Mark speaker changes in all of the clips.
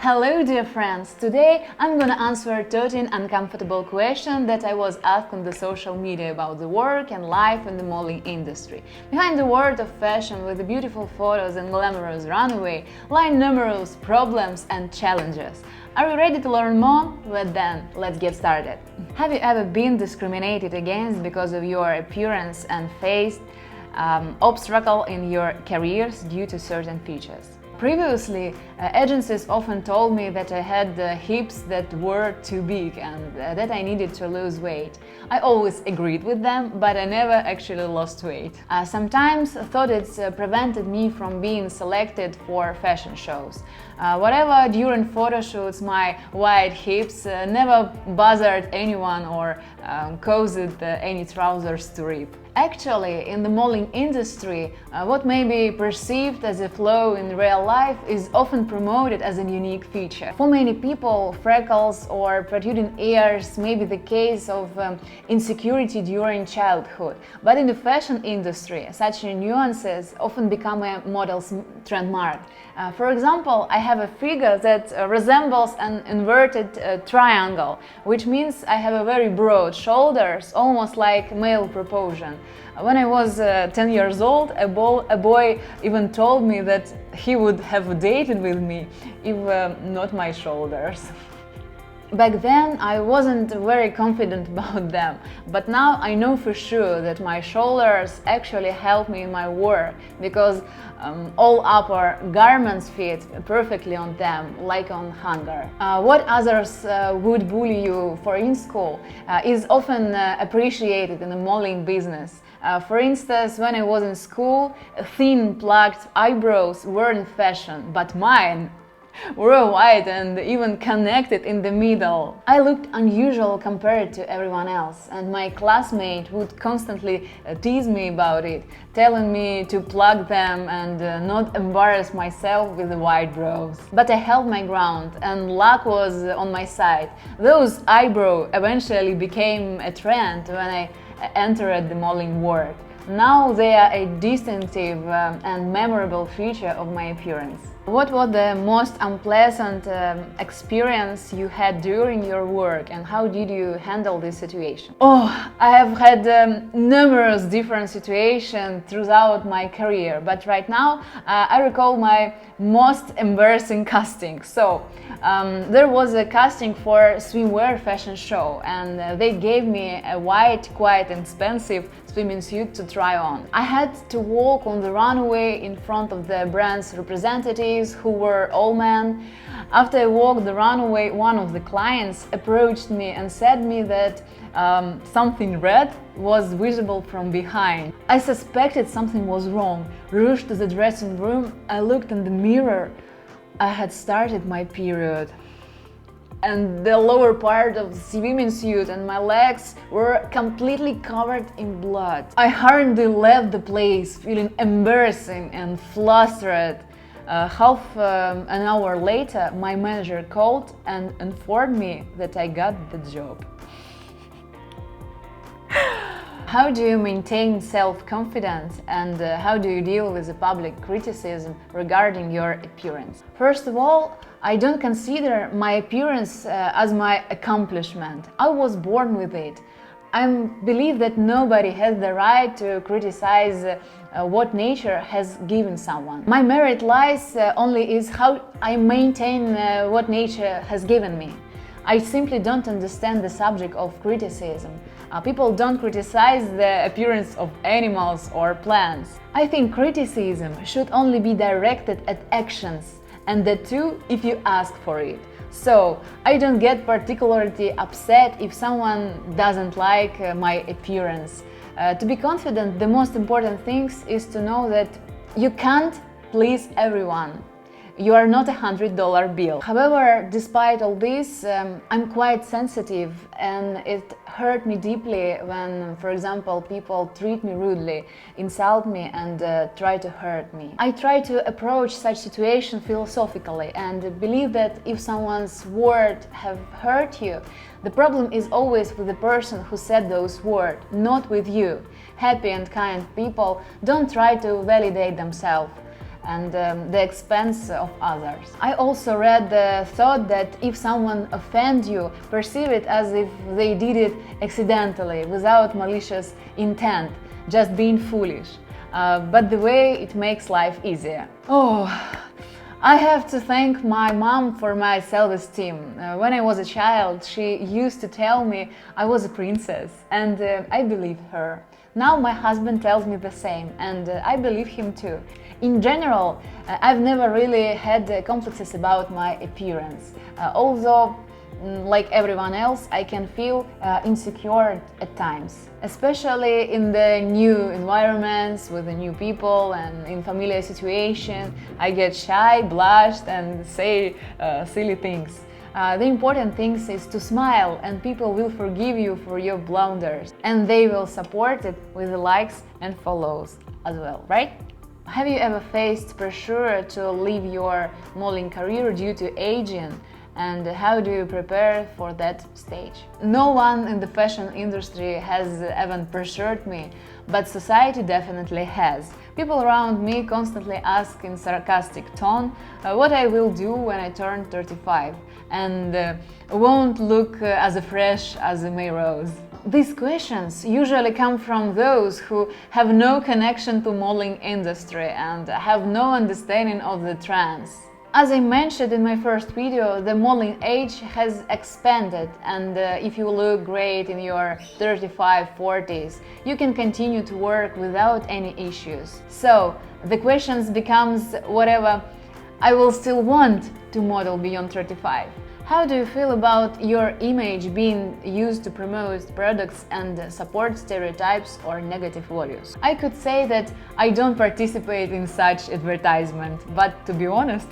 Speaker 1: Hello dear friends! Today I'm gonna answer 13 uncomfortable questions that I was asked on the social media about the work and life in the modeling industry. Behind the world of fashion with the beautiful photos and glamorous runway lie numerous problems and challenges. Are you ready to learn more? Well then, let's get started. Have you ever been discriminated against because of your appearance and faced obstacle in your careers due to certain features? Previously, agencies often told me that I had hips that were too big and that I needed to lose weight. I always agreed with them, but I never actually lost weight. Sometimes thought it's prevented me from being selected for fashion shows. Whatever, during photo shoots, my wide hips never bothered anyone or caused any trousers to rip. Actually, in the modeling industry, what may be perceived as a flaw in real life is often promoted as a unique feature. For many people, freckles or protruding ears may be the case of insecurity during childhood, but in the fashion industry, such nuances often become a model's trademark. For example, I have a figure that resembles an inverted triangle, which means I have a very broad shoulders, almost like male proportion. When I was 10 years old, a boy even told me that he would have dated with me if not my shoulders. Back then, I wasn't very confident about them, but now I know for sure that my shoulders actually help me in my work because all upper garments fit perfectly on them, like on hanger. What others would bully you for in school is often appreciated in the modeling business. For instance, when I was in school, thin plucked eyebrows were in fashion, but mine were wide and even connected in the middle. I looked unusual compared to everyone else, and my classmate would constantly tease me about it, telling me to pluck them and not embarrass myself with the wide brows. But I held my ground, and luck was on my side. Those eyebrows eventually became a trend when I entered the modeling world. Now they are a distinctive and memorable feature of my appearance. What was the most unpleasant experience you had during your work, and how did you handle this situation? Oh, I have had numerous different situations throughout my career, but right now I recall my most embarrassing casting. So there was a casting for a swimwear fashion show, and they gave me a white, quite expensive swimming suit to try on. I had to walk on the runway in front of the brand's representatives, who were all men. After I walked the runway, one of the clients approached me and said me that something red was visible from behind. I suspected something was wrong. Rushed to the dressing room, I looked in the mirror. I had started my period, and the lower part of the swimming suit and my legs were completely covered in blood. I hurriedly left the place, feeling embarrassing and flustered. Half an hour later, my manager called and informed me that I got the job. How do you maintain self-confidence, and how do you deal with the public criticism regarding your appearance? First of all, I don't consider my appearance as my accomplishment. I was born with it. I believe that nobody has the right to criticize what nature has given someone. My merit lies only is how I maintain what nature has given me. I simply don't understand the subject of criticism. People don't criticize the appearance of animals or plants. I think criticism should only be directed at actions, and that too if you ask for it. So, I don't get particularly upset if someone doesn't like my appearance. To be confident, the most important thing is to know that you can't please everyone. You are not $100 bill. However, despite all this, I'm quite sensitive, and it hurt me deeply when, for example, people treat me rudely, insult me and try to hurt me. I try to approach such situation philosophically and believe that if someone's words have hurt you, the problem is always with the person who said those words, not with you. Happy and kind people don't try to validate themselves. and the expense of others. I also read the thought that if someone offends you, perceive it as if they did it accidentally, without malicious intent, just being foolish. But the way it makes life easier. Oh, I have to thank my mom for my self-esteem. When I was a child, she used to tell me I was a princess, and I believed her. Now my husband tells me the same, and I believe him too. In general, I've never really had complexes about my appearance, although like everyone else, I can feel insecure at times, especially in the new environments with the new people and in familiar situations. I get shy, blushed, and say silly things. The important thing is to smile, and people will forgive you for your blunders, and they will support it with the likes and follows as well, right? Have you ever faced pressure to leave your modeling career due to aging? And how do you prepare for that stage? No one in the fashion industry has ever pressured me, but society definitely has. People around me constantly ask in sarcastic tone what I will do when I turn 35 and won't look as fresh as a May Rose. These questions usually come from those who have no connection to modeling industry and have no understanding of the trends. As I mentioned in my first video, the modeling age has expanded, and if you look great in your 35-40s, you can continue to work without any issues. So the questions becomes whatever I will still want to model beyond 35. How do you feel about your image being used to promote products and support stereotypes or negative values? I could say that I don't participate in such advertisement, but to be honest,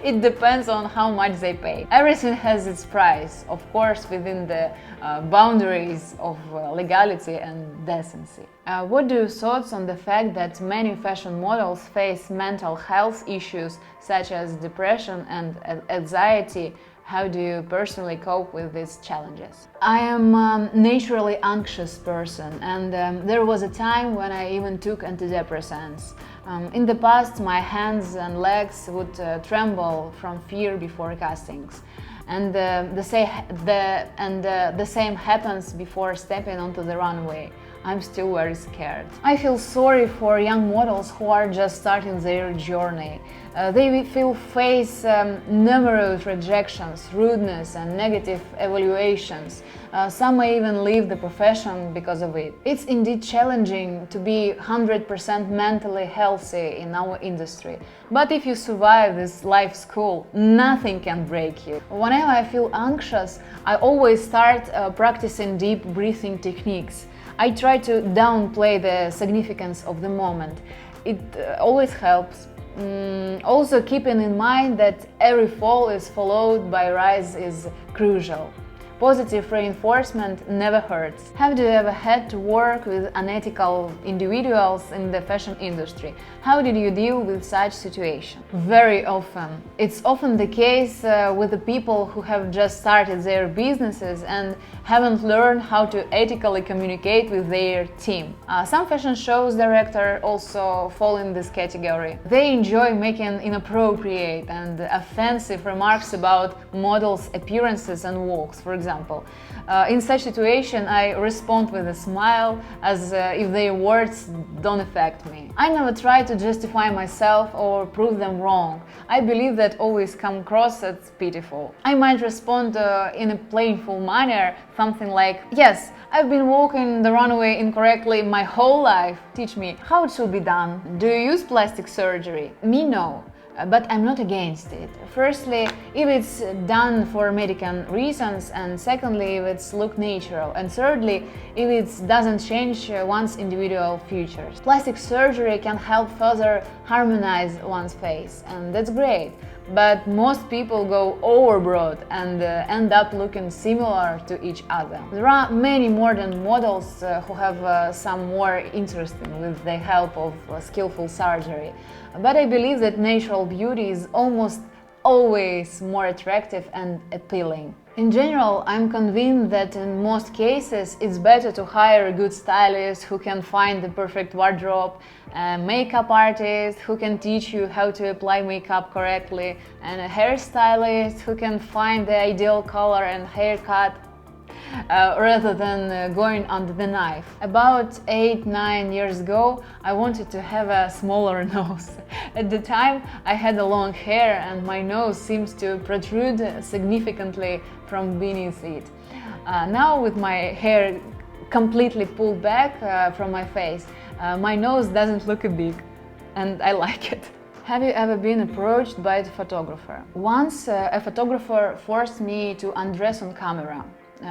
Speaker 1: it depends on how much they pay. Everything has its price, of course, within the boundaries of legality and decency. What do you thoughts on the fact that many fashion models face mental health issues such as depression and anxiety? How do you personally cope with these challenges? I am a naturally anxious person, and there was a time when I even took antidepressants. In the past, my hands and legs would tremble from fear before castings, and the same happens before stepping onto the runway. I'm still very scared. I feel sorry for young models who are just starting their journey. They will face numerous rejections, rudeness, and negative evaluations. Some may even leave the profession because of it. It's indeed challenging to be 100% mentally healthy in our industry. But if you survive this life school, nothing can break you. Whenever I feel anxious, I always start practicing deep breathing techniques. I try to downplay the significance of the moment. It always helps. Also, keeping in mind that every fall is followed by a rise is crucial. Positive reinforcement never hurts. Have you ever had to work with unethical individuals in the fashion industry? How did you deal with such situation? Very often. It's often the case with the people who have just started their businesses and haven't learned how to ethically communicate with their team. Some fashion shows directors also fall in this category. They enjoy making inappropriate and offensive remarks about models' appearances and walks, for example. In such situation, I respond with a smile, as if their words don't affect me. I never try to justify myself or prove them wrong. I believe that always come across as pitiful. I might respond in a playful manner, something like, "Yes, I've been walking the runway incorrectly my whole life. Teach me how it should be done. Do you use plastic surgery?" Me, no. But I'm not against it. Firstly, if it's done for medical reasons, and secondly, if it's look natural, and thirdly, if it doesn't change one's individual features. Plastic surgery can help further harmonize one's face, and that's great. But most people go overboard and end up looking similar to each other. There are many modern models who have some more interesting with the help of skillful surgery. But I believe that natural beauty is almost always more attractive and appealing. In general, I'm convinced that in most cases it's better to hire a good stylist who can find the perfect wardrobe, a makeup artist who can teach you how to apply makeup correctly, and a hairstylist who can find the ideal color and haircut, rather than going under the knife. About 8-9 years ago, I wanted to have a smaller nose. At the time, I had a long hair and my nose seems to protrude significantly from beneath it. Now, with my hair completely pulled back from my face, my nose doesn't look big, and I like it. Have you ever been approached by a photographer? Once, a photographer forced me to undress on camera.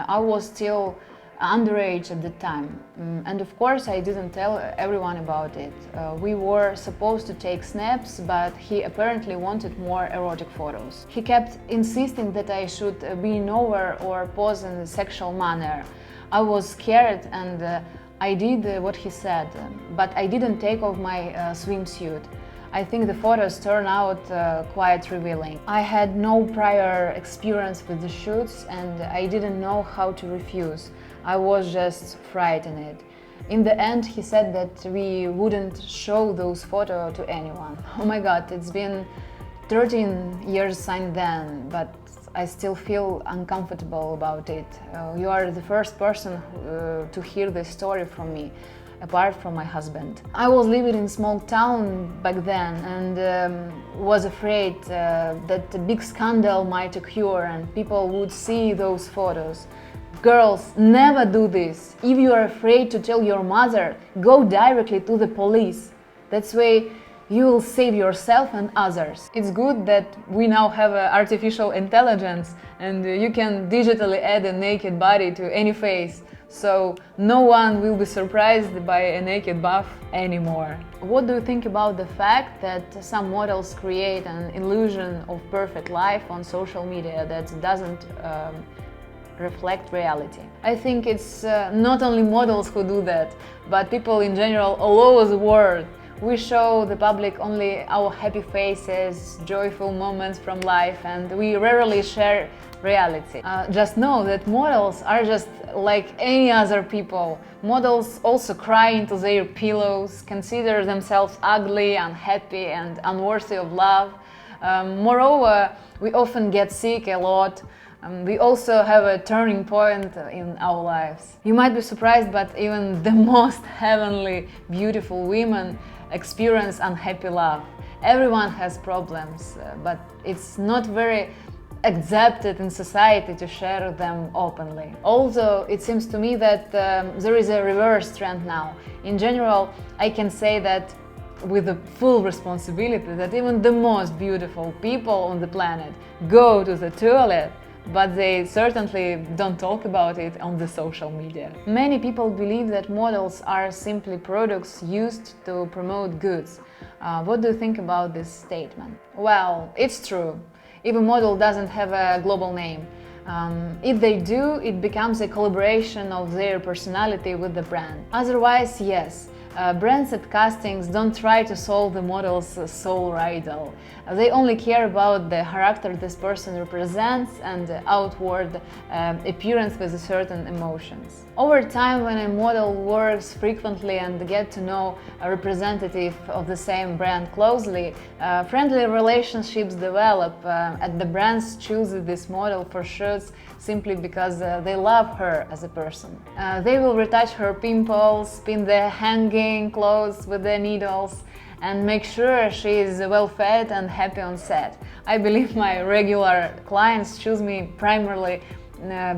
Speaker 1: I was still underage at the time, and of course I didn't tell everyone about it. We were supposed to take snaps, but he apparently wanted more erotic photos. He kept insisting that I should bend over or pose in a sexual manner. I was scared and I did what he said, but I didn't take off my swimsuit. I think the photos turned out quite revealing. I had no prior experience with the shoots and I didn't know how to refuse. I was just frightened. In the end, he said that we wouldn't show those photos to anyone. Oh my god, it's been 13 years since then, but I still feel uncomfortable about it. You are the first person to hear this story from me, apart from my husband. I was living in a small town back then and was afraid that a big scandal might occur and people would see those photos. Girls, never do this. If you are afraid to tell your mother, go directly to the police. That's way you will save yourself and others. It's good that we now have artificial intelligence and you can digitally add a naked body to any face. So no one will be surprised by a naked buff anymore. What do you think about the fact that some models create an illusion of perfect life on social media that doesn't reflect reality? I think it's not only models who do that, but people in general all over the world. We show the public only our happy faces, joyful moments from life, and we rarely share reality. Just know that models are just like any other people. Models also cry into their pillows, consider themselves ugly, unhappy, and unworthy of love. Moreover, we often get sick a lot. We also have a turning point in our lives. You might be surprised, but even the most heavenly, beautiful women experience unhappy love. Everyone has problems, but it's not very accepted in society to share them openly. Although it seems to me that there is a reverse trend now. In general, I can say that with the full responsibility that even the most beautiful people on the planet go to the toilet, but they certainly don't talk about it on the social media. Many people believe that models are simply products used to promote goods. What do you think about this statement? Well, it's true. If a model doesn't have a global name, if they do, it becomes a collaboration of their personality with the brand. Otherwise, yes, brands at castings don't try to solve the model's soul riddle. They only care about the character this person represents and the outward appearance with certain emotions. Over time, when a model works frequently and get to know a representative of the same brand closely, friendly relationships develop and the brands choose this model for shoots simply because they love her as a person. They will retouch her pimples, pin the hanging clothes with the needles, and make sure she is well fed and happy on set. I believe my regular clients choose me primarily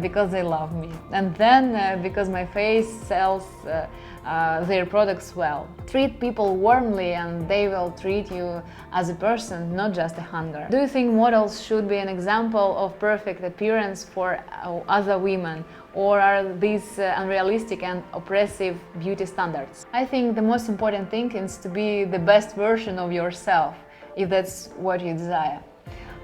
Speaker 1: because they love me, and then because my face sells their products well. Treat people warmly and they will treat you as a person, not just a hanger. Do you think models should be an example of perfect appearance for other women, or are these unrealistic and oppressive beauty standards? I think the most important thing is to be the best version of yourself, if that's what you desire.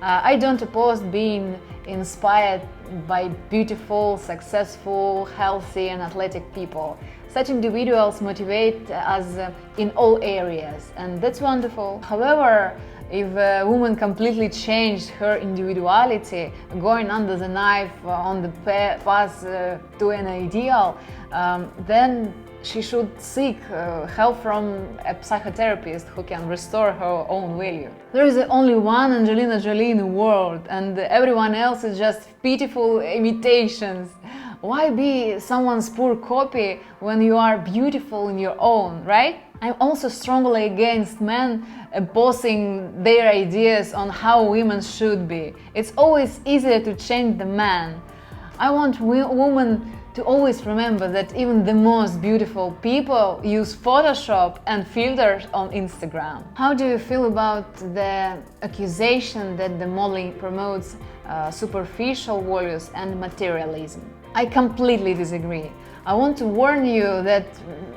Speaker 1: I don't oppose being inspired by beautiful, successful, healthy and athletic people. Such individuals motivate us in all areas, and that's wonderful. However, If a woman completely changed her individuality, going under the knife on the path to an ideal, then she should seek help from a psychotherapist who can restore her own value. There is only one Angelina Jolie in the world, and everyone else is just pitiful imitations. Why be someone's poor copy when you are beautiful in your own, right? I'm also strongly against men imposing their ideas on how women should be. It's always easier to change the man. I want women to always remember that even the most beautiful people use Photoshop and filters on Instagram. How do you feel about the accusation that the modeling promotes superficial values and materialism? I completely disagree. I want to warn you that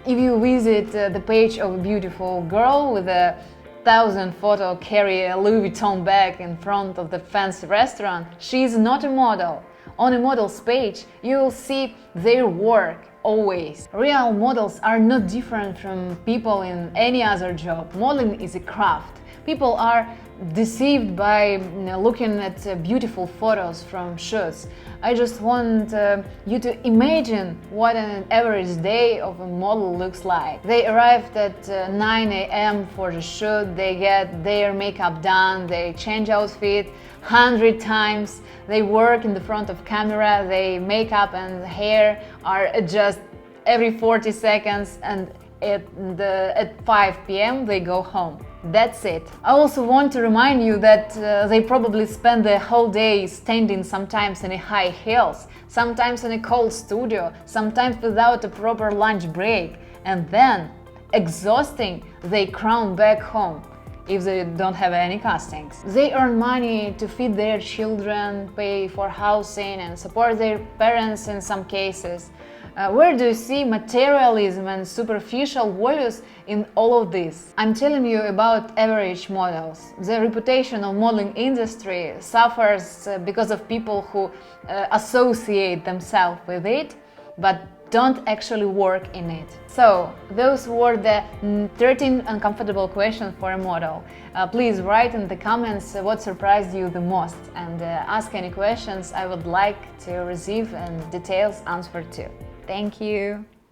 Speaker 1: if you visit the page of a beautiful girl with a 1,000 photo carry a Louis Vuitton bag in front of the fancy restaurant, she is not a model. On a model's page, you will see their work, always. Real models are not different from people in any other job. Modeling is a craft. People are deceived by looking at beautiful photos from shoots. I just want you to imagine what an average day of a model looks like. They arrived at 9 a.m. for the shoot, they get their makeup done, they change outfit 100 times, they work in the front of camera, their makeup and hair are adjusted every 40 seconds, and at 5 p.m. they go home. That's it. I also want to remind you that they probably spend the whole day standing, sometimes in high heels, sometimes in a cold studio, sometimes without a proper lunch break, and then, exhausting, they crawl back home if they don't have any castings. They earn money to feed their children, pay for housing, and support their parents in some cases. Where do you see materialism and superficial values in all of this? I'm telling you about average models. The reputation of modeling industry suffers because of people who associate themselves with it, but don't actually work in it. So, those were the 13 uncomfortable questions for a model. Please write in the comments what surprised you the most, and ask any questions I would like to receive and details answered to. Thank you!